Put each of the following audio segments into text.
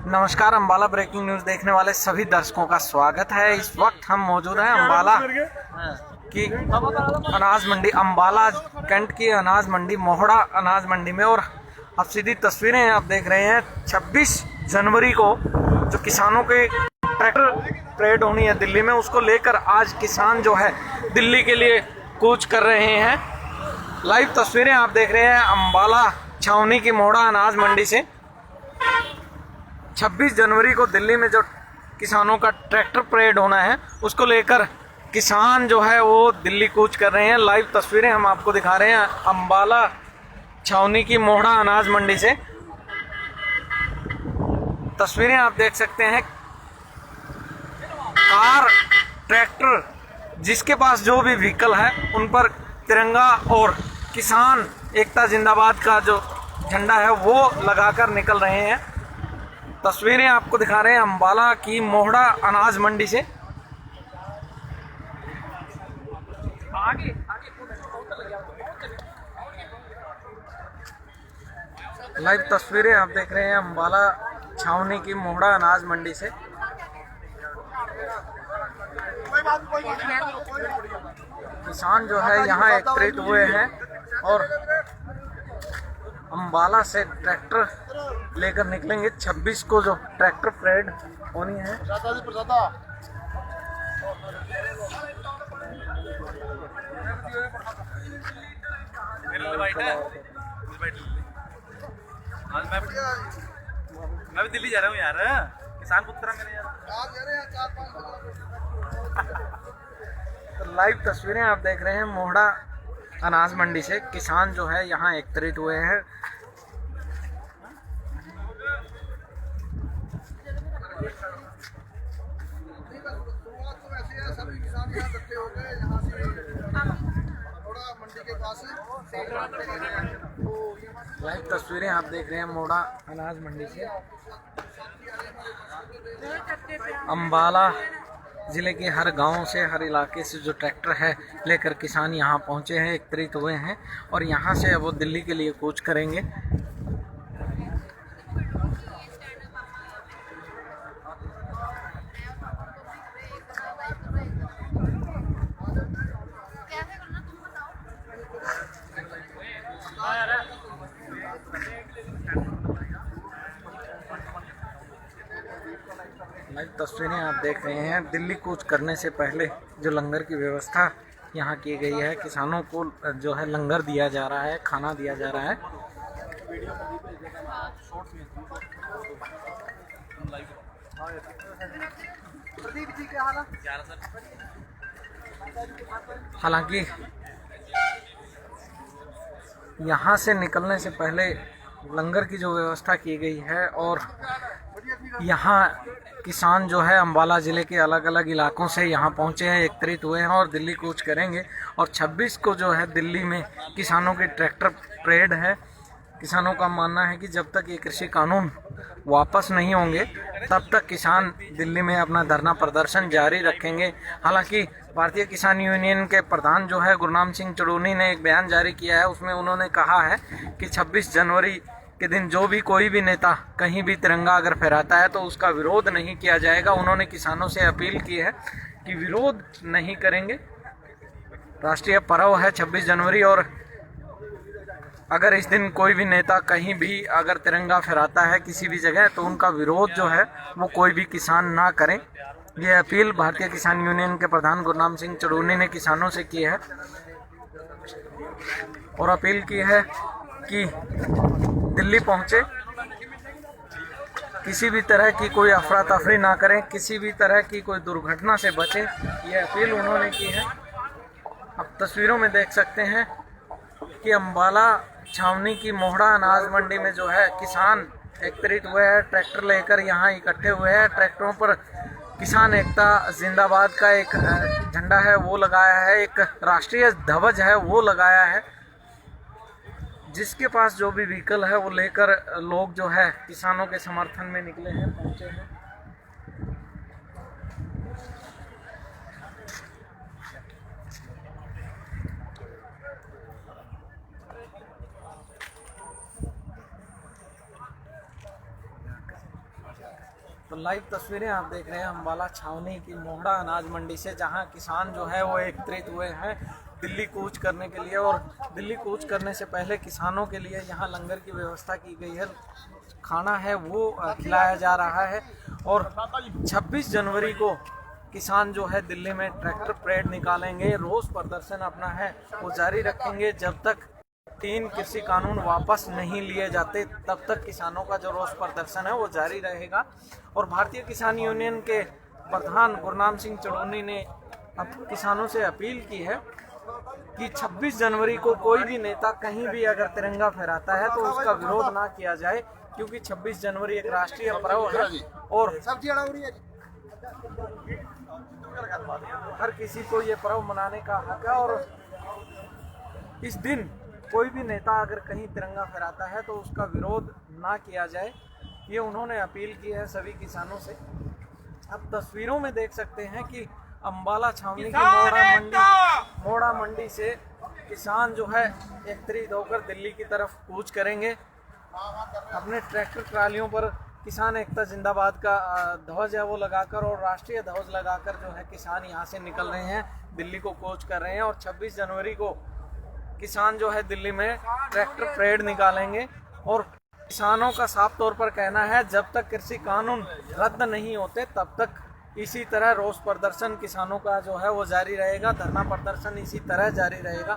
नमस्कार। Ambala breaking news देखने वाले सभी दर्शकों का स्वागत है। इस वक्त हम मौजूद हैं अंबाला की अनाज मंडी, अंबाला कैंट की अनाज मंडी, मोहड़ा अनाज मंडी में। और अब सीधी तस्वीरें आप देख रहे हैं 26 जनवरी को जो किसानों के ट्रैक्टर परेड होनी है दिल्ली में, उसको लेकर आज किसान जो है दिल्ली के लिए कूच कर रहे हैं। लाइव तस्वीरें आप देख रहे हैं अंबाला छावनी की मोहड़ा अनाज मंडी से। 26 जनवरी को दिल्ली में जो किसानों का ट्रैक्टर परेड होना है उसको लेकर किसान जो है वो दिल्ली कूच कर रहे हैं। लाइव तस्वीरें हम आपको दिखा रहे हैं अंबाला छावनी की मोहड़ा अनाज मंडी से। तस्वीरें आप देख सकते हैं, कार, ट्रैक्टर, जिसके पास जो भी व्हीकल है उन पर तिरंगा और किसान एकता जिंदाबाद का जो झंडा है वो लगाकर निकल रहे हैं। तस्वीरें आपको दिखा रहे हैं अंबाला की मोहड़ा अनाज मंडी से। लाइव तस्वीरें आप देख रहे हैं अंबाला छावनी की मोहड़ा अनाज मंडी से। किसान जो है यहाँ एकत्रित हुए हैं और अंबाला से ट्रैक्टर लेकर निकलेंगे। 26 को जो ट्रैक्टर परेड होनी है। मैं भी दिल्ली जा रहा हूँ यार, किसान पुत्र मेरे यार। तो लाइव तस्वीरें आप देख रहे हैं मोहड़ा अनाज मंडी से। किसान जो है यहाँ एकत्रित हुए हैं। लाइव तस्वीरें आप देख रहे हैं मोहड़ा अनाज मंडी से। अंबाला ज़िले के हर गांव से, हर इलाके से जो ट्रैक्टर है लेकर किसान यहाँ पहुँचे हैं, एकत्रित हुए हैं और यहाँ से अब वो दिल्ली के लिए कूच करेंगे। लाइव तस्वीरें आप देख रहे हैं। दिल्ली कूच करने से पहले जो लंगर की व्यवस्था यहाँ की गई है, किसानों को जो है लंगर दिया जा रहा है, खाना दिया जा रहा है। हालांकि यहाँ से निकलने से पहले लंगर की जो व्यवस्था की गई है और यहाँ किसान जो है अंबाला ज़िले के अलग अलग इलाकों से यहाँ पहुँचे हैं, एकत्रित हुए हैं और दिल्ली कूच करेंगे। और 26 को जो है दिल्ली में किसानों के ट्रैक्टर परेड है। किसानों का मानना है कि जब तक ये कृषि कानून वापस नहीं होंगे तब तक किसान दिल्ली में अपना धरना प्रदर्शन जारी रखेंगे। हालांकि भारतीय किसान यूनियन के प्रधान जो है गुरनाम सिंह चड़ूनी ने एक बयान जारी किया है, उसमें उन्होंने कहा है कि 26 जनवरी के दिन जो भी कोई भी नेता कहीं भी तिरंगा अगर फहराता है तो उसका विरोध नहीं किया जाएगा। उन्होंने किसानों से अपील की है कि विरोध नहीं करेंगे। राष्ट्रीय पर्व है 26 जनवरी और अगर इस दिन कोई भी नेता कहीं भी अगर तिरंगा फहराता है किसी भी जगह तो उनका विरोध जो है वो कोई भी किसान ना करें। ये अपील भारतीय किसान यूनियन के प्रधान गुरनाम सिंह चड़ूनी ने किसानों से की है और अपील की है कि दिल्ली पहुंचे, किसी भी तरह की कोई अफरा तफरी ना करें, किसी भी तरह की कोई दुर्घटना से बचें। ये अपील उन्होंने की है। अब तस्वीरों में देख सकते हैं कि अंबाला छावनी की मोहड़ा अनाज मंडी में जो है किसान एकत्रित हुए हैं, ट्रैक्टर लेकर यहाँ इकट्ठे हुए हैं। ट्रैक्टरों पर किसान एकता जिंदाबाद का एक झंडा है वो लगाया है, एक राष्ट्रीय ध्वज है वो लगाया है। जिसके पास जो भी व्हीकल है वो लेकर लोग जो है किसानों के समर्थन में निकले हैं, पहुंचे हैं। तो लाइव तस्वीरें आप देख रहे हैं अम्बाला छावनी की मोहड़ा अनाज मंडी से, जहां किसान जो है वो एकत्रित हुए हैं दिल्ली कूच करने के लिए। और दिल्ली कूच करने से पहले किसानों के लिए यहां लंगर की व्यवस्था की गई है, खाना है वो खिलाया जा रहा है। और 26 जनवरी को किसान जो है दिल्ली में ट्रैक्टर परेड निकालेंगे, रोष प्रदर्शन अपना है वो जारी रखेंगे जब तक 3 कृषि कानून वापस नहीं लिए जाते, तब तक किसानों का जो रोष प्रदर्शन है वो जारी रहेगा। और भारतीय किसान यूनियन के प्रधान गुरनाम सिंह चड़ूनी ने अब किसानों से अपील की है कि 26 जनवरी को कोई भी नेता कहीं भी अगर तिरंगा फहराता है तो उसका विरोध ना किया जाए, क्योंकि 26 जनवरी एक राष्ट्रीय पर्व है और हर किसी को ये पर्व मनाने का हक है। और इस दिन कोई भी नेता अगर कहीं तिरंगा फहराता है तो उसका विरोध ना किया जाए, ये उन्होंने अपील की है सभी किसानों से। अब तस्वीरों में देख सकते हैं कि अम्बाला छावनी की मोड़ा मंडी से किसान जो है एकत्रित होकर दिल्ली की तरफ कूच करेंगे। अपने ट्रैक्टर ट्रालियों पर किसान एकता जिंदाबाद का ध्वज है वो लगाकर और राष्ट्रीय ध्वज लगाकर जो है किसान यहाँ से निकल रहे हैं, दिल्ली को कूच कर रहे हैं। और 26 जनवरी को किसान जो है दिल्ली में ट्रैक्टर परेड निकालेंगे। और किसानों का साफ तौर पर कहना है जब तक कृषि कानून रद्द नहीं होते तब तक इसी तरह रोष प्रदर्शन किसानों का जो है वो जारी रहेगा, धरना प्रदर्शन इसी तरह जारी रहेगा।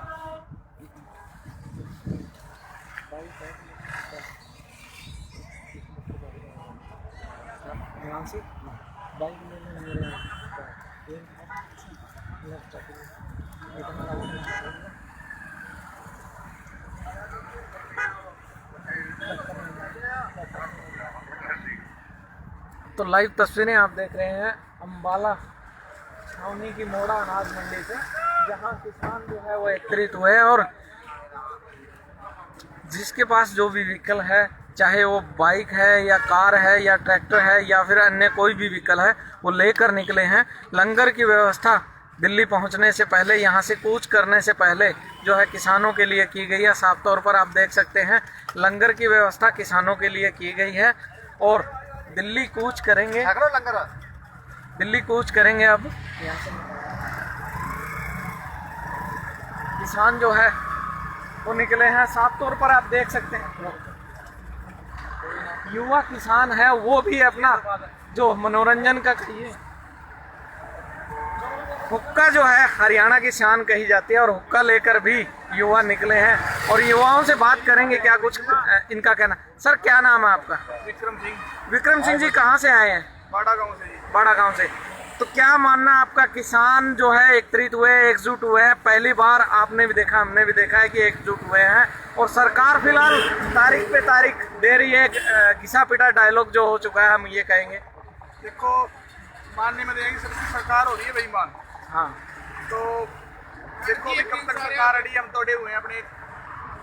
तो लाइव तस्वीरें आप देख रहे हैं अम्बाला छावनी की मोड़ा अनाज मंडी से, जहां किसान जो है वो एकत्रित हुए हैं और जिसके पास जो भी व्हीकल है, चाहे वो बाइक है या कार है या ट्रैक्टर है या फिर अन्य कोई भी व्हीकल है, वो लेकर निकले हैं। लंगर की व्यवस्था दिल्ली पहुंचने से पहले, यहाँ से कूच करने से पहले जो है किसानों के लिए की गई है। साफ तौर पर आप देख सकते हैं लंगर की व्यवस्था किसानों के लिए की गई है और दिल्ली कूच करेंगे, दिल्ली कूच करेंगे। अब किसान जो है वो निकले हैं, साफ तौर पर आप देख सकते हैं युवा किसान है वो भी अपना जो मनोरंजन का कहिए, हुक्का जो है हरियाणा की शान कही जाती है और हुक्का लेकर भी युवा निकले हैं। और युवाओं से बात करेंगे क्या कुछ इनका कहना। सर क्या नाम है आपका? विक्रम सिंह। विक्रम सिंह जी कहाँ से आए हैं? बाड़ा गांव से। बाड़ा गांव से। तो क्या मानना आपका, किसान जो है एकत्रित हुए, एकजुट हुए हैं, पहली बार आपने भी देखा हमने भी देखा है कि एकजुट हुए हैं और सरकार फिलहाल तारीख पे तारीख दे रही है, घिसा पिटा डायलॉग जो हो चुका है हम ये कहेंगे। देखो मानने में देंगे सबकी सरकार हो रही है बेईमान। हाँ तो देखो कि कब तक सरकार अड़ी, हम तो अड़े हुए हैं अपने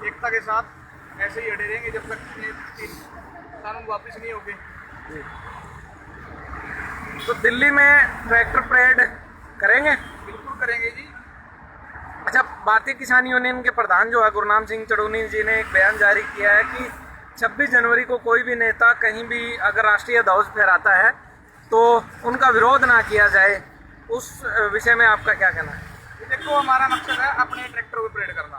एकता के साथ, ऐसे ही अड़े रहेंगे जब तक कानून वापस नहीं होंगे। तो दिल्ली में ट्रैक्टर परेड करेंगे? बिल्कुल करेंगे जी। अच्छा, भारतीय किसान यूनियन के प्रधान जो है गुरनाम सिंह चड़ूनी जी ने एक बयान जारी किया है कि 26 जनवरी को कोई भी नेता कहीं भी अगर राष्ट्रीय ध्वज फहराता है तो उनका विरोध ना किया जाए। उस विषय में आपका क्या कहना है? देखो हमारा मकसद है अपने ट्रैक्टरों पे परेड करना।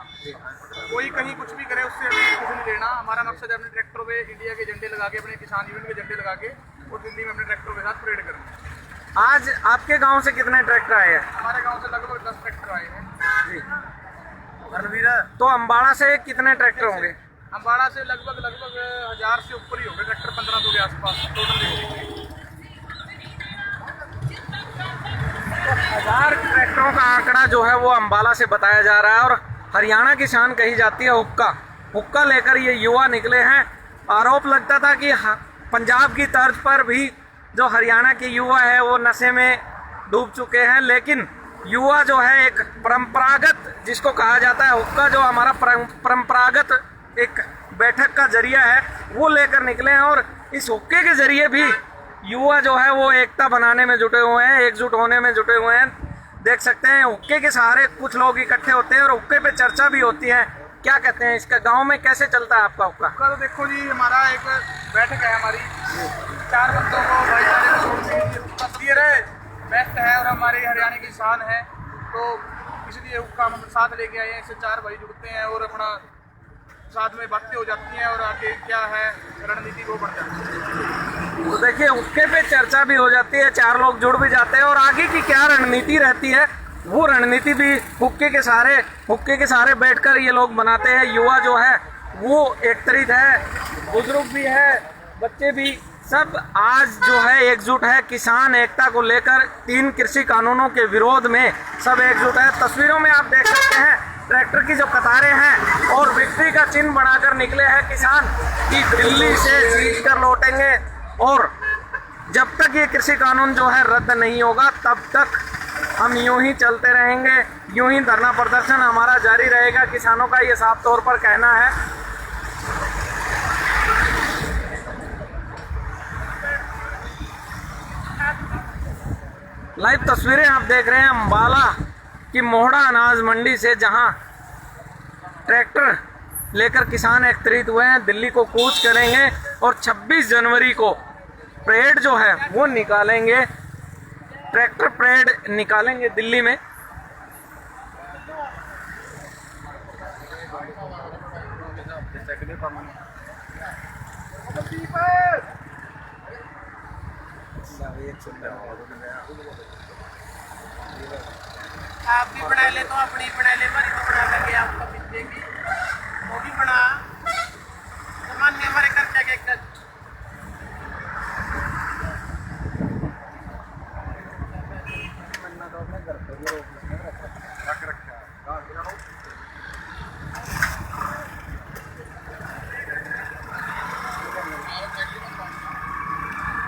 कोई कहीं कुछ भी करे उससे हमें कुछ नहीं लेना। हमारा मकसद है अपने ट्रैक्टरों पे इंडिया के झंडे लगा के, अपने किसान यूनियन के झंडे लगा के और दिल्ली में अपने ट्रैक्टरों के साथ परेड करना। आज आपके गांव से कितने ट्रैक्टर आए हैं? हमारे गांव से लगभग 10 ट्रैक्टर आए हैं जी। रणवीर। तो अम्बाड़ा से कितने ट्रैक्टर होंगे? अम्बाड़ा से लगभग 1000 से ऊपर ही होंगे ट्रैक्टर, 1500 के आसपास टोटल। 1000 ट्रैक्टरों का आंकड़ा जो है वो अम्बाला से बताया जा रहा है। और हरियाणा की शान कही जाती है हुक्का, हुक्का लेकर ये युवा निकले हैं। आरोप लगता था कि पंजाब की तर्ज पर भी जो हरियाणा के युवा है वो नशे में डूब चुके हैं, लेकिन युवा जो है एक परंपरागत जिसको कहा जाता है हुक्का, जो हमारा परंपरागत एक बैठक का जरिया है वो लेकर निकले हैं। और इस हुक्के के जरिए भी युवा जो है वो एकता बनाने में जुटे हुए हैं, एकजुट होने में जुटे हुए हैं। देख सकते हैं हुक्के के सहारे कुछ लोग इकट्ठे होते हैं और हुक्के पे चर्चा भी होती है। क्या कहते हैं इसका, गांव में कैसे चलता है आपका हुक्का? तो देखो जी हमारा एक बैठक है हमारी चार बंदों को भाईचारे को छोड़ के तस्वीर है बेस्ट है और हमारे हरियाणा की शान है, तो इसलिए वो काम हम साथ लेके आए हैं। इससे चार भाई जुड़ते हैं और अपना साथ में बातें हो जाती हैं और आगे क्या है रणनीति वो बन जाती है। तो देखिए उसके पे चर्चा भी हो जाती है, चार लोग जुड़ भी जाते हैं और आगे की क्या रणनीति रहती है वो रणनीति भी हुक्के के सहारे बैठकर ये लोग बनाते हैं। युवा जो है वो एकत्रित है, बुजुर्ग भी है, बच्चे भी, सब आज जो है एकजुट है। किसान एकता को लेकर 3 कृषि कानूनों के विरोध में सब एकजुट है। तस्वीरों में आप देख सकते हैं ट्रैक्टर की जो कतारें हैं और विक्ट्री का चिन्ह बनाकर निकले हैं किसान कि दिल्ली से जीत कर लौटेंगे और जब तक ये कृषि कानून जो है रद्द नहीं होगा तब तक हम यूं ही चलते रहेंगे, यूं ही धरना प्रदर्शन हमारा जारी रहेगा। किसानों का ये साफ तौर पर कहना है। लाइव तस्वीरें आप देख रहे हैं अम्बाला की मोहड़ा अनाज मंडी से, जहां ट्रैक्टर लेकर किसान एकत्रित हुए हैं, दिल्ली को कूच करेंगे और 26 जनवरी को परेड जो है वो निकालेंगे, ट्रैक्टर परेड निकालेंगे दिल्ली में। आप भी बना ले तो अपनी बना ले, हमारी तो बना लगे आपको पिछले की वो भी बना सामान में हमारे खर्चा के एक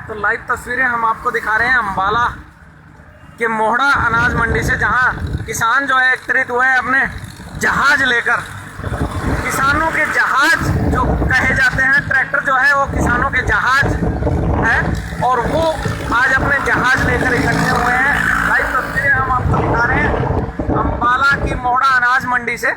तो लाइव तस्वीरें हम आपको दिखा रहे हैं अम्बाला के मोहड़ा अनाज मंडी से, जहां किसान जो है एकत्रित हुए हैं अपने जहाज लेकर। किसानों के जहाज जो कहे जाते हैं, ट्रैक्टर जो है वो किसानों के जहाज है और वो आज अपने जहाज लेकर इकट्ठे हुए हैं। लाइव तस्वीरें हम आपको दिखा रहे हैं अम्बाला की मोहड़ा अनाज मंडी से।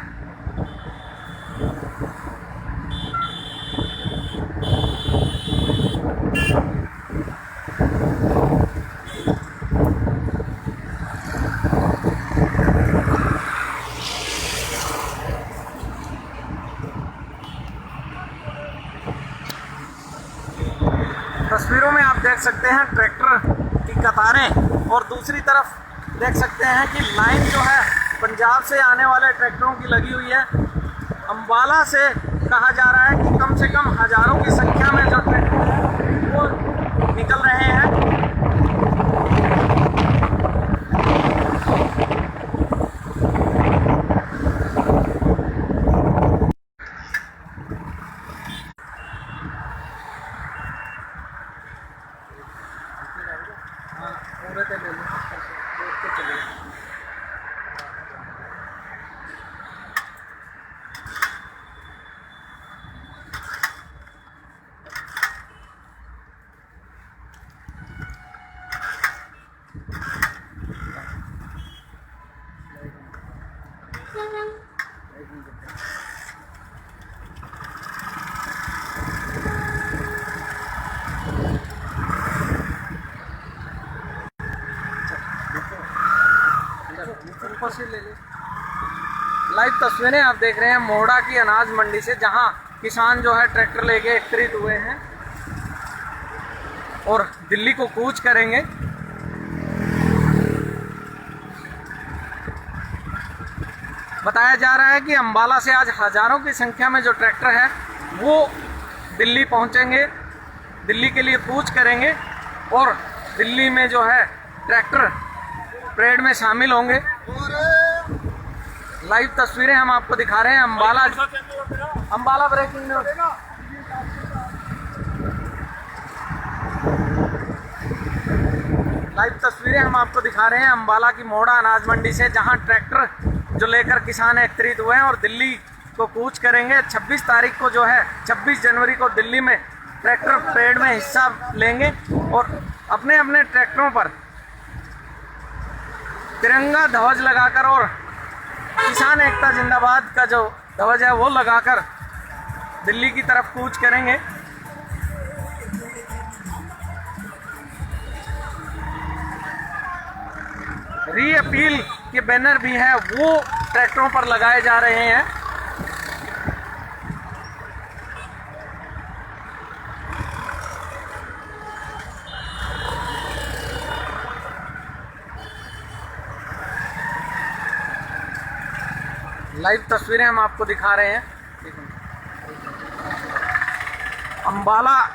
तस्वीरों में आप देख सकते हैं ट्रैक्टर की कतारें और दूसरी तरफ देख सकते हैं कि लाइन जो है पंजाब से आने वाले ट्रैक्टरों की लगी हुई है। अम्बाला से कहा जा रहा है कि कम से कम हजारों की संख्या में जो ट्रैक्टर हैं वो निकल रहे हैं। लाइव तस्वीरें आप देख रहे हैं मोहड़ा की अनाज मंडी से, जहां किसान जो है ट्रैक्टर लेके एकत्रित हुए हैं और दिल्ली को कूच करेंगे। बताया जा रहा है कि अम्बाला से आज हजारों की संख्या में जो ट्रैक्टर है वो दिल्ली पहुंचेंगे, दिल्ली के लिए कूच करेंगे और दिल्ली में जो है ट्रैक्टर परेड में शामिल होंगे। लाइव तस्वीरें हम आपको दिखा रहे हैं अम्बाला ब्रेकिंग न्यूज। लाइव तस्वीरें हम आपको दिखा रहे हैं अम्बाला की मोहड़ा अनाज मंडी से, जहां ट्रैक्टर जो लेकर किसान एकत्रित हुए हैं और दिल्ली को कूच करेंगे। 26 तारीख को जो है 26 जनवरी को दिल्ली में ट्रैक्टर परेड में हिस्सा लेंगे और अपने अपने ट्रैक्टरों पर तिरंगा ध्वज लगाकर और किसान एकता जिंदाबाद का जो ध्वज है वो लगाकर दिल्ली की तरफ कूच करेंगे। री अपील के बैनर भी हैं वो ट्रैक्टरों पर लगाए जा रहे हैं। लाइव तस्वीरें हम आपको दिखा रहे हैं। अंबाला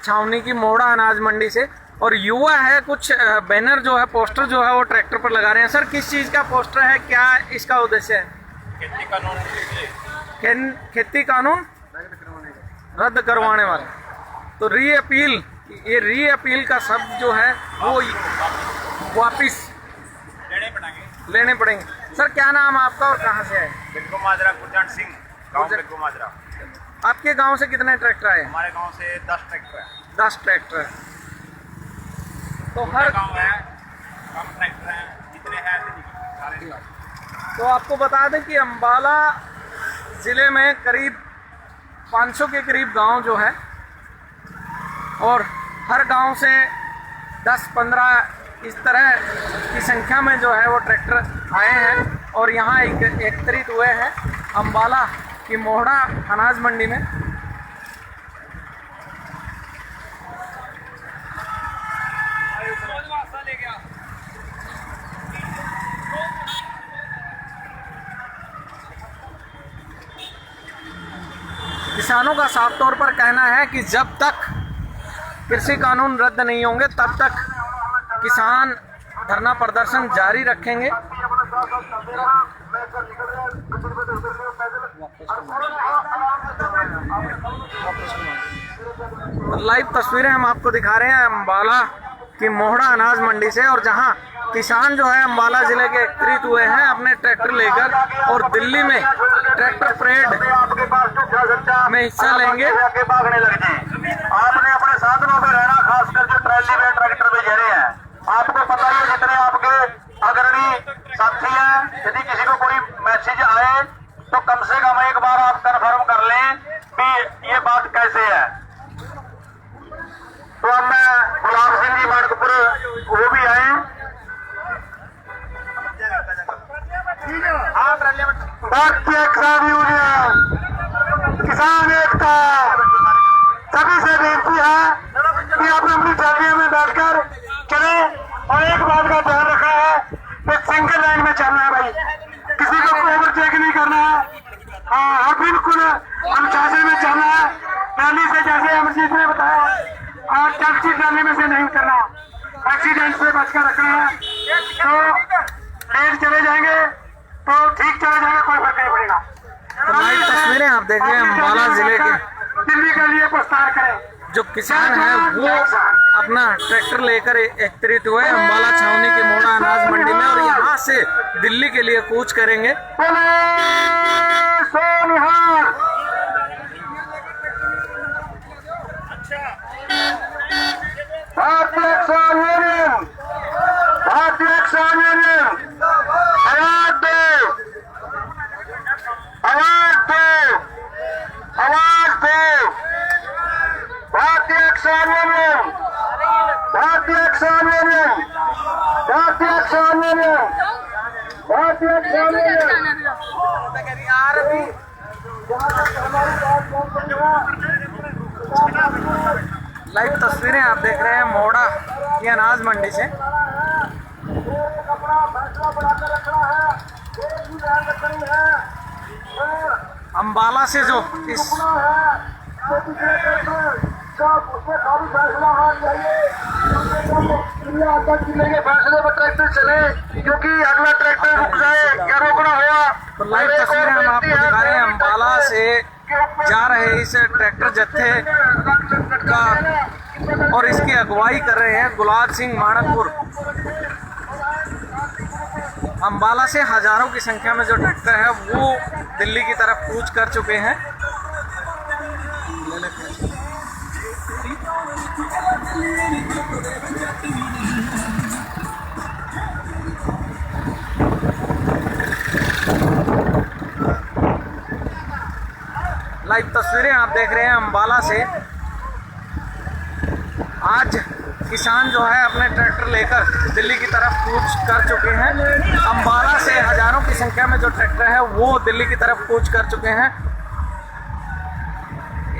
छावनी की मोड़ा अनाज मंडी से, और युवा है, कुछ बैनर जो है, पोस्टर जो है वो ट्रैक्टर पर लगा रहे हैं। सर, किस चीज़ का पोस्टर है, क्या इसका उद्देश्य है? खेती कानून खेती कानून रद्द करवाने वाले। तो री अपील, ये री अपील का शब्द जो है वो वापिस लेने पड़ेंगे। सर, क्या नाम आपका और कहाँ से है? बिल्कुल माजरा, गुरजंट सिंह, गाँव बिल्कुल माजरा। आपके गांव से कितने ट्रैक्टर आए? हमारे गांव से 10 ट्रैक्टर है। 10 ट्रैक्टर है। तो हर हर गांव है, कम ट्रैक्टर हैं, जितने हैं सारे। तो आपको बता दें कि अंबाला ज़िले में करीब 500 के करीब गांव जो है, और हर गांव से 10-15 इस तरह की संख्या में जो है वो ट्रैक्टर आए हैं और यहाँ एकत्रित हुए हैं अंबाला की मोहड़ा अनाज मंडी में। किसानों का साफ तौर पर कहना है कि जब तक कृषि कानून रद्द नहीं होंगे तब तक किसान धरना प्रदर्शन जारी रखेंगे। लाइव तस्वीरें हम आपको दिखा रहे हैं अंबाला की मोहड़ा अनाज मंडी से, और जहां किसान जो है अंबाला जिले के एकत्रित हुए हैं अपने ट्रैक्टर लेकर, और दिल्ली में ट्रैक्टर परेड में हिस्सा लेंगे। आपने अपने साधनों में रहना, खास करके ट्रैली में, ट्रैक्टर में घेरे हैं। आपको पता है जितने आपके अग्रणी साथी हैं, यदि किसी को कोई मैसेज आए तो कम से कम एक बार आप कंफर्म कर लें कि ये बात कैसे है। तो अब मैं गुलाब सिंह जी मानकपुर वो भी आए। भारतीय किसान यूनियन, किसान एकता, सभी से बेनती है कि आप अपनी ट्रैलियों में बैठकर चले, और एक बात का ध्यान रखा है कि सिंगल लाइन में चलना है भाई, किसी को ओवरटेक नहीं करना है। हाँ, और बिल्कुल अनुशासन में चलना है। ट्रैली से जैसे अमरजीत ने बताया, और चलती ट्रैली में से नहीं उतरना, एक्सीडेंट से बचकर रखना है। तो लेट चले जाएंगे तो ठीक चले जाएंगे, कोई फर्क नहीं पड़ेगा। लाइव तस्वीरें आप देख रहे हैं अंबाला जिले के दिल्ली के लिए प्रस्थान करें। जो किसान है वो अपना ट्रैक्टर लेकर एकत्रित हुए अंबाला छावनी के मोड़ा अनाज मंडी में, और यहाँ से दिल्ली के लिए कूच करेंगे। भारतीय किसान यूनियन, भारतीय किसान यूनियन, आवाज दो, आवाज दो, आवाज दो। भारतीय किसान यूनियन, भारतीय किसान यूनियन, भारतीय किसान यूनियन, भारतीय किसान यूनियन। लाइव तस्वीरें आप देख रहे हैं मोड़ा की अनाज मंडी से। अंबाला से जो इस फैसले पर ट्रैक्टर चले, क्योंकि अगला ट्रैक्टर रुक जाए, क्या रोकना हुआ। तो लाइव तस्वीरें हम आपको दिखा रहे हैं अंबाला से जा रहे इस ट्रैक्टर जत्थे का, और इसकी अगुवाई कर रहे हैं गुलाब सिंह मानकपुर। अंबाला से हजारों की संख्या में जो ट्रैक्टर है वो दिल्ली की तरफ कूच कर चुके हैं। लाइव तस्वीरें आप देख रहे हैं अंबाला से। आज किसान जो है अपने ट्रैक्टर लेकर दिल्ली की तरफ कूच कर चुके हैं। अम्बाला से हजारों की संख्या में जो ट्रैक्टर है वो दिल्ली की तरफ कूच कर चुके हैं।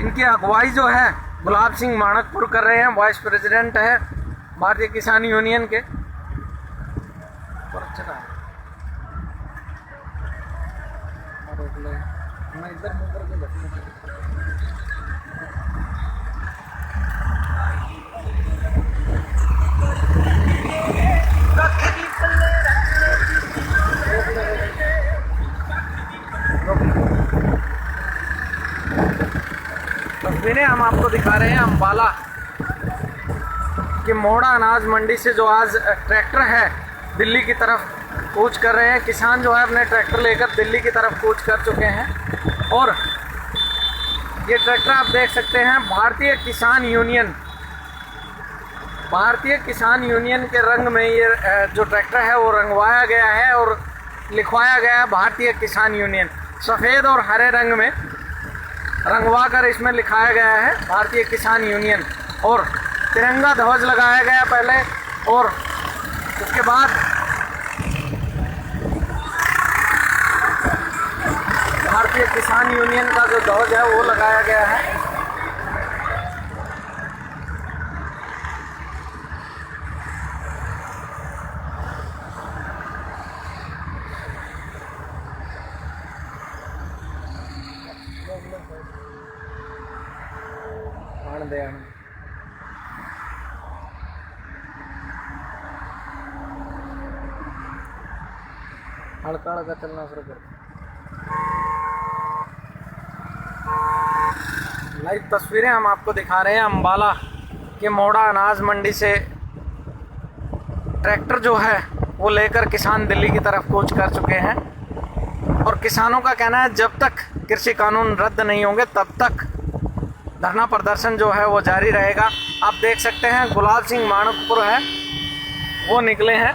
इनकी अगुवाई जो है गुलाब सिंह माणकपुर कर रहे हैं, वाइस प्रेसिडेंट है भारतीय किसान यूनियन के। तस्वीरें हम आपको दिखा रहे हैं अम्बाला के मोड़ा अनाज मंडी से जो आज ट्रैक्टर है दिल्ली की तरफ कूच कर रहे हैं। किसान जो है अपने ट्रैक्टर लेकर दिल्ली की तरफ कूच कर चुके हैं और ये ट्रैक्टर आप देख सकते हैं भारतीय किसान यूनियन के रंग में ये जो ट्रैक्टर है वो रंगवाया गया है और लिखवाया गया है भारतीय किसान यूनियन। सफ़ेद और हरे रंग में रंगवा कर इसमें लिखाया गया है भारतीय किसान यूनियन और तिरंगा ध्वज लगाया गया पहले और उसके बाद भारतीय किसान यूनियन का जो ध्वज है वो लगाया गया है। हड़का हड़का चलना शुरू कर। लाइव तस्वीरें हम आपको दिखा रहे हैं अम्बाला के मोड़ा अनाज मंडी से ट्रैक्टर जो है वो लेकर किसान दिल्ली की तरफ कूच कर चुके हैं और किसानों का कहना है जब तक कृषि कानून रद्द नहीं होंगे तब तक धरना प्रदर्शन जो है वो जारी रहेगा। आप देख सकते हैं गुलाब सिंह माणकपुर है वो निकले हैं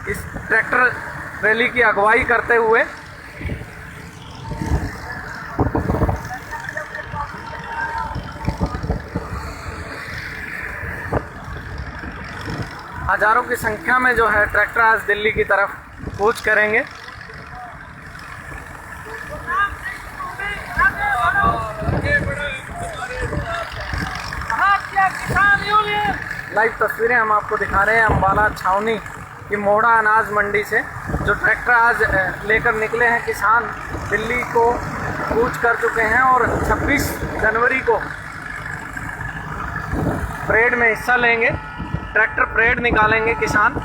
इस ट्रैक्टर रैली की अगुवाई करते हुए। हजारों की संख्या में जो है ट्रैक्टर आज दिल्ली की तरफ कूच करेंगे। लाइव तस्वीरें हम आपको दिखा रहे हैं अम्बाला छावनी की मोड़ा अनाज मंडी से जो ट्रैक्टर आज लेकर निकले हैं किसान दिल्ली को कूच कर चुके हैं और 26 जनवरी को परेड में हिस्सा लेंगे। ट्रैक्टर परेड निकालेंगे किसान।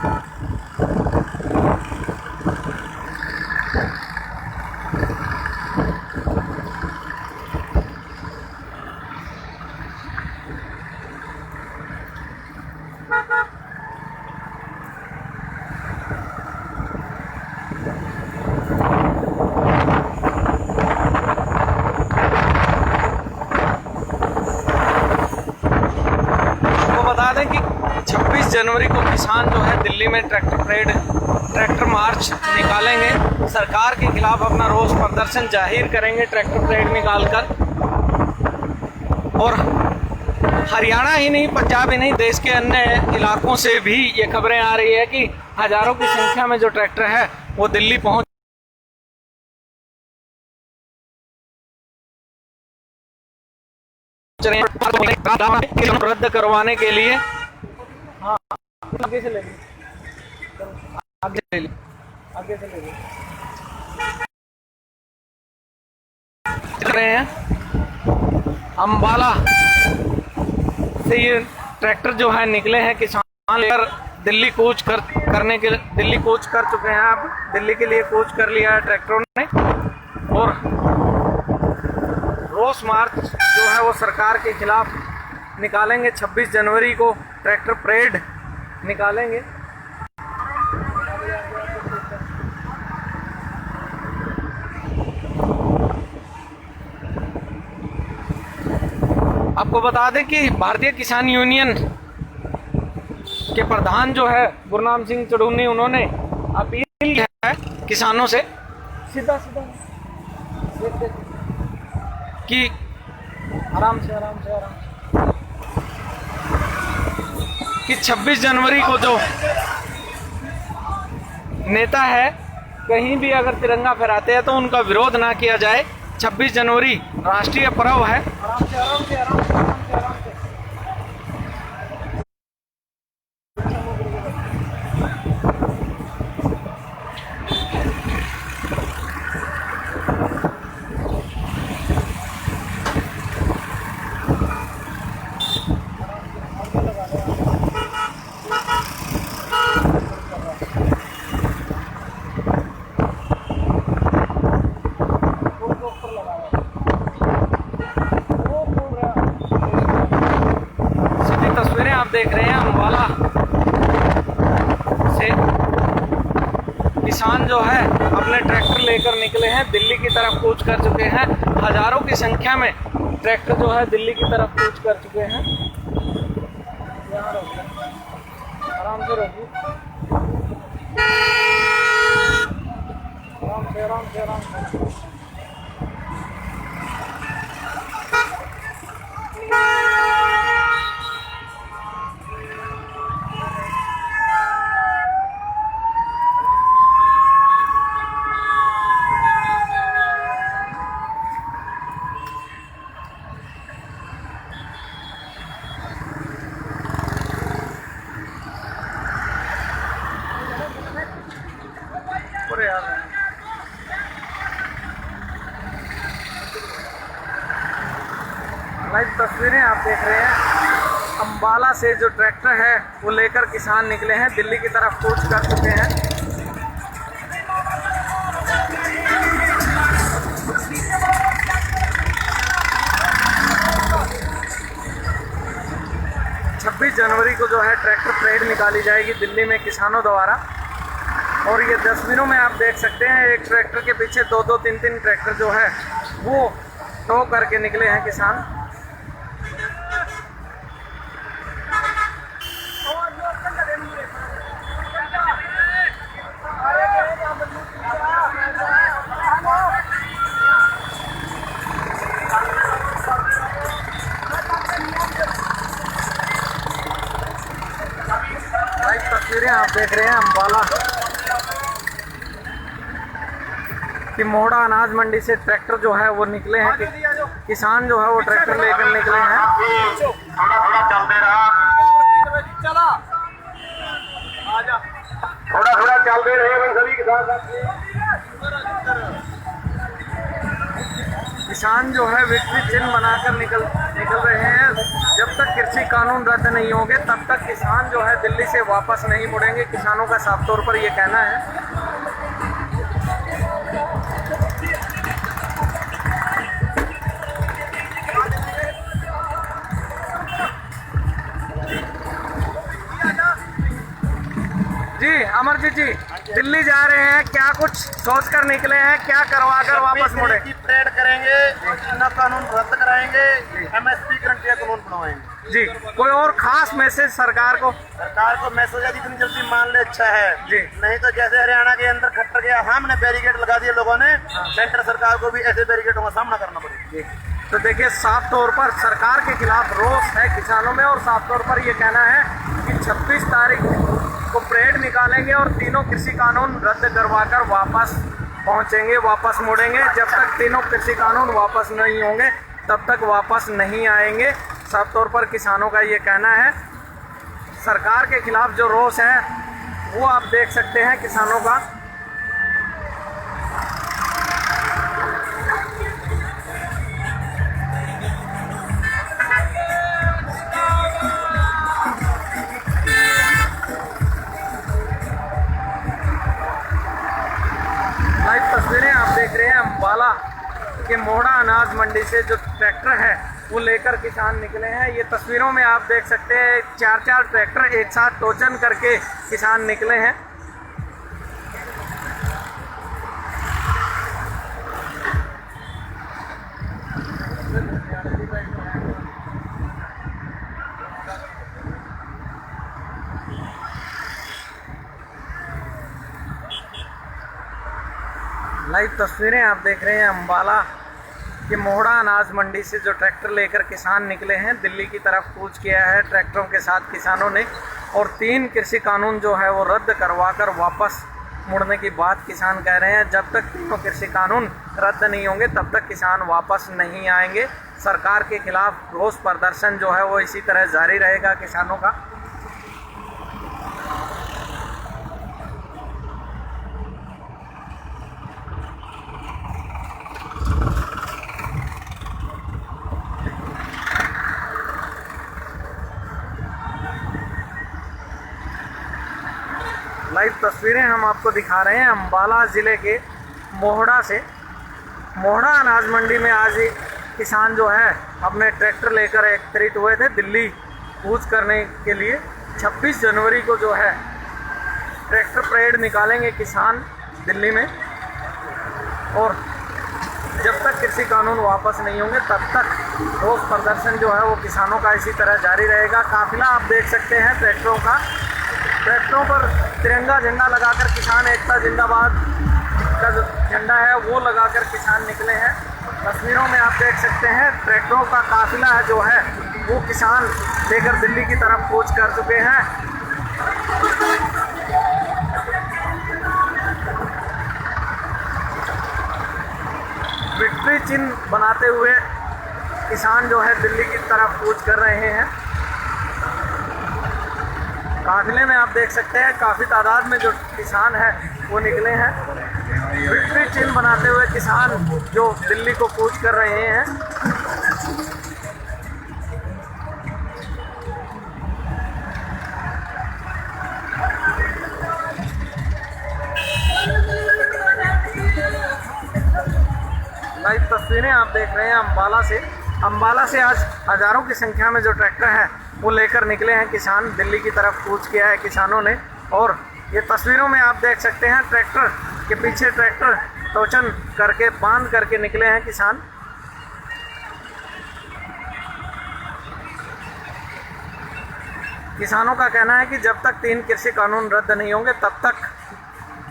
कि 26 जनवरी को किसान जो है दिल्ली में ट्रैक्टर मार्च निकालेंगे। सरकार के खिलाफ अपना रोष प्रदर्शन जाहिर करेंगे ट्रैक्टर परेड निकालकर। और हरियाणा ही नहीं, पंजाब ही नहीं, देश के अन्य इलाकों से भी ये खबरें आ रही है कि हजारों की संख्या में जो ट्रैक्टर है वो दिल्ली पहुंच रद्द करवाने के लिए। हाँ, आगे से ले लीजिए, आगे से ले लीजिए, आगे से ले लीजिए। रहे हैं अम्बाला से ये ट्रैक्टर जो है निकले हैं किसान लेकर दिल्ली कूच कर चुके हैं। आप दिल्ली के लिए कूच कर लिया है ट्रैक्टरों ने और रोष मार्च जो है वो सरकार के खिलाफ निकालेंगे। 26 जनवरी को ट्रैक्टर परेड निकालेंगे। आपको बता दें कि भारतीय किसान यूनियन के प्रधान जो है गुरनाम सिंह चढ़ूनी, उन्होंने अपील है किसानों से सीधा कि आराम से कि 26 जनवरी को जो नेता है कहीं भी अगर तिरंगा फहराते हैं तो उनका विरोध ना किया जाए। 26 जनवरी राष्ट्रीय पर्व है। तस्वीरें आप देख रहे हैं अम्बाला से किसान जो है अपने ट्रैक्टर लेकर निकले हैं, दिल्ली की तरफ कूच कर चुके हैं। हजारों की संख्या में ट्रैक्टर जो है दिल्ली की तरफ कूच कर चुके हैं। आराम से रहिए, आराम से। लाइव तस्वीरें आप देख रहे हैं अम्बाला से जो ट्रैक्टर है वो लेकर किसान निकले हैं, दिल्ली की तरफ कूच कर चुके हैं। छब्बीस जनवरी को जो है ट्रैक्टर परेड निकाली जाएगी दिल्ली में किसानों द्वारा। और ये तस्वीरों में आप देख सकते हैं एक ट्रैक्टर के पीछे दो दो तीन तीन ट्रैक्टर जो है वो टो करके निकले हैं किसान। तस्वीरें आप देख रहे हैं अम्बाला कि मोड़ा अनाज मंडी से ट्रैक्टर जो है वो निकले हैं कि किसान जो है वो ट्रैक्टर लेकर निकले हैं। थोड़ा चलते रहे सभी किसान जो है विक्ट्री चिन्ह बनाकर निकल रहे हैं। जब तक कृषि कानून रद्द नहीं होंगे तब तक किसान जो है दिल्ली से वापस नहीं मुड़ेंगे, किसानों का साफ तौर पर ये कहना है। जी अमरजीत जी, दिल्ली जा रहे हैं, क्या कुछ सोच कर निकले हैं, क्या करवा कर वापस मुड़े? परेड करेंगे, कानून रद्द कराएंगे, MSP गारंटी कानून बनवाएंगे। जी, कोई और खास मैसेज सरकार को? सरकार को मैसेज है जितनी जल्दी मान ले अच्छा है जी, नहीं तो जैसे हरियाणा के अंदर खट्टर गया, हमने बैरिकेड लगा दिए लोगों ने, सेंटर सरकार को भी ऐसे बैरिकेडों का सामना करना पड़ेगा। तो देखिए साफ तौर पर सरकार के खिलाफ रोष है किसानों में और साफ तौर पर ये कहना है कि 26 तारीख को परेड निकालेंगे और तीनों कृषि कानून रद्द करवाकर वापस पहुंचेंगे, वापस मुड़ेंगे। जब तक तीनों कृषि कानून वापस नहीं होंगे तब तक वापस नहीं आएंगे। साफ तौर पर किसानों का ये कहना है। सरकार के खिलाफ जो रोष है वो आप देख सकते हैं किसानों का। तस्वीरें आप देख रहे हैं अम्बाला के मोड़ा अनाज मंडी से जो ट्रैक्टर है वो लेकर किसान निकले हैं। ये तस्वीरों में आप देख सकते हैं 4-4 ट्रैक्टर एक साथ टोचन करके किसान निकले हैं। लाइव तस्वीरें आप देख रहे हैं अम्बाला के मोहड़ा अनाज मंडी से जो ट्रैक्टर लेकर किसान निकले हैं, दिल्ली की तरफ कूच किया है ट्रैक्टरों के साथ किसानों ने। और 3 कृषि कानून जो है वो रद्द करवा कर वापस मुड़ने की बात किसान कह रहे हैं। जब तक तीनों कृषि कानून रद्द नहीं होंगे तब तक किसान वापस नहीं आएंगे। सरकार के खिलाफ रोष प्रदर्शन जो है वो इसी तरह जारी रहेगा किसानों का। लाइव तस्वीरें हम आपको दिखा रहे हैं अम्बाला ज़िले के मोहड़ा से। मोहड़ा अनाज मंडी में आज एक किसान जो है अपने ट्रैक्टर लेकर एकत्रित हुए थे दिल्ली कूच करने के लिए। 26 जनवरी को जो है ट्रैक्टर परेड निकालेंगे किसान दिल्ली में, और जब तक कृषि कानून वापस नहीं होंगे तब तक रोष प्रदर्शन जो है वो किसानों का इसी तरह जारी रहेगा। काफिला आप देख सकते हैं ट्रैक्टरों का, ट्रैक्टरों पर तिरंगा झंडा लगाकर किसान एकता जिंदाबाद का जो झंडा है वो लगाकर किसान निकले हैं। तस्वीरों में आप देख सकते हैं ट्रैक्टरों का काफिला जो है वो किसान लेकर दिल्ली की तरफ कूच कर चुके हैं। विक्ट्री चिन्ह बनाते हुए किसान जो है दिल्ली की तरफ कूच कर रहे हैं। काफिले में आप देख सकते हैं काफ़ी तादाद में जो किसान है वो निकले हैं। विक्ट्री चिन्ह बनाते हुए किसान जो दिल्ली को कूच कर रहे हैं। लाइव तस्वीरें आप देख रहे हैं अम्बाला से आज हज़ारों की संख्या में जो ट्रैक्टर है वो लेकर निकले हैं किसान, दिल्ली की तरफ कूच किया है किसानों ने। और ये तस्वीरों में आप देख सकते हैं ट्रैक्टर के पीछे ट्रैक्टर टोचन करके बांध करके निकले हैं किसान। किसानों का कहना है कि जब तक 3 कृषि कानून रद्द नहीं होंगे तब तक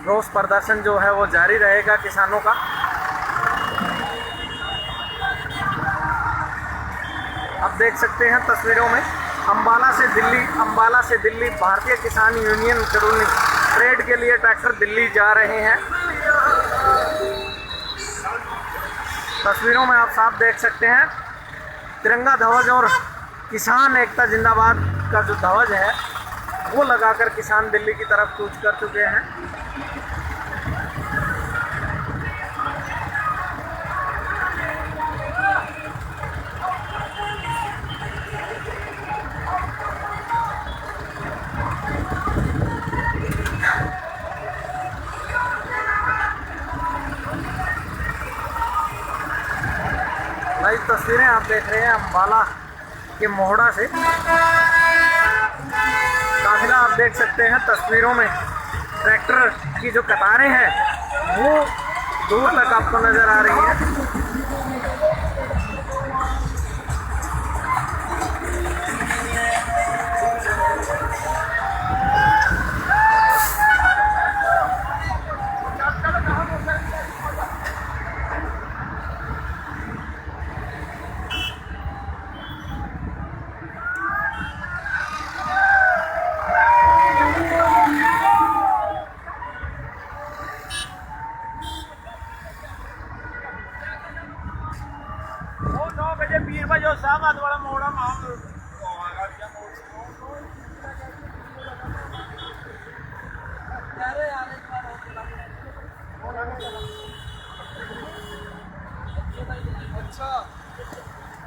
रोष प्रदर्शन जो है वो जारी रहेगा किसानों का। आप देख सकते हैं तस्वीरों में अम्बाला से दिल्ली भारतीय किसान यूनियन शेड्यूल परेड के लिए ट्रैक्टर दिल्ली जा रहे हैं। तस्वीरों में आप साफ देख सकते हैं तिरंगा ध्वज और किसान एकता जिंदाबाद का जो ध्वज है वो लगाकर किसान दिल्ली की तरफ कूच कर चुके हैं। लाइव तस्वीरें आप देख रहे हैं अम्बाला के मोहड़ा से। काफिला आप देख सकते हैं तस्वीरों में ट्रैक्टर की जो कतारें हैं वो दूर तक आपको नज़र आ रही है।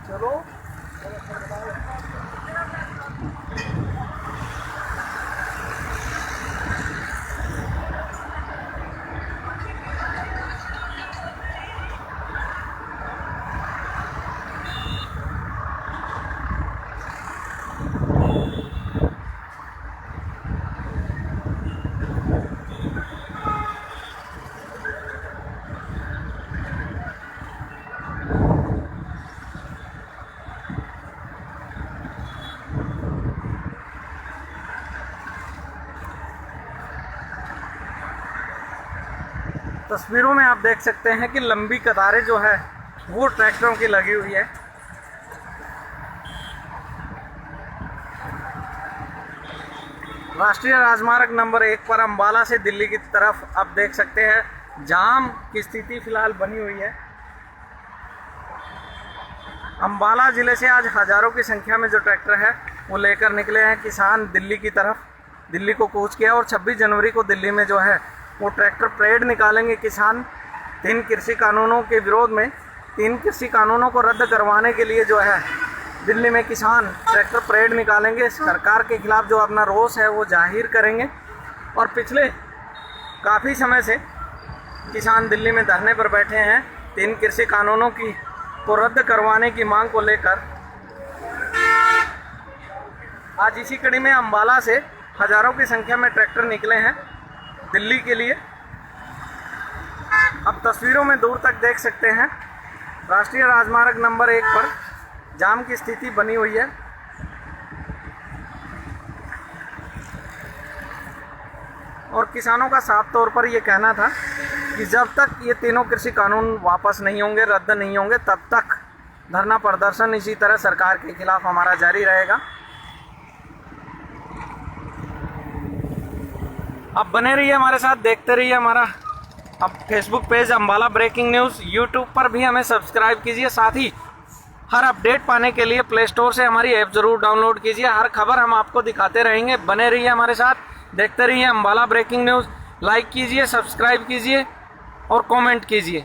चलो तस्वीरों में आप देख सकते हैं कि लंबी कतारें जो है वो ट्रैक्टरों की लगी हुई है। राष्ट्रीय राजमार्ग नंबर 1 पर अम्बाला से दिल्ली की तरफ आप देख सकते हैं जाम की स्थिति फिलहाल बनी हुई है। अम्बाला ज़िले से आज हज़ारों की संख्या में जो ट्रैक्टर है वो लेकर निकले हैं किसान दिल्ली की तरफ, दिल्ली को कूच किया। और 26 जनवरी को दिल्ली में जो है वो ट्रैक्टर परेड निकालेंगे किसान। 3 कृषि कानूनों के विरोध में, 3 कृषि कानूनों को रद्द करवाने के लिए जो है दिल्ली में किसान ट्रैक्टर परेड निकालेंगे। सरकार के खिलाफ जो अपना रोष है वो जाहिर करेंगे। और पिछले काफ़ी समय से किसान दिल्ली में धरने पर बैठे हैं 3 कृषि कानूनों को रद्द करवाने की मांग को लेकर। आज इसी कड़ी में अम्बाला से हज़ारों की संख्या में ट्रैक्टर निकले हैं दिल्ली के लिए। अब तस्वीरों में दूर तक देख सकते हैं राष्ट्रीय राजमार्ग नंबर 1 पर जाम की स्थिति बनी हुई है। और किसानों का साफ तौर पर ये कहना था कि जब तक ये तीनों कृषि कानून वापस नहीं होंगे, रद्द नहीं होंगे, तब तक धरना प्रदर्शन इसी तरह सरकार के खिलाफ हमारा जारी रहेगा। आप बने रहिए हमारे साथ, देखते रहिए हमारा अब Facebook page Ambala breaking news. YouTube पर भी हमें सब्सक्राइब कीजिए। साथ ही हर अपडेट पाने के लिए प्ले स्टोर से हमारी ऐप ज़रूर डाउनलोड कीजिए। हर खबर हम आपको दिखाते रहेंगे। बने रहिए हमारे साथ, देखते रहिए अम्बाला ब्रेकिंग न्यूज़। लाइक कीजिए, सब्सक्राइब कीजिए और कमेंट कीजिए।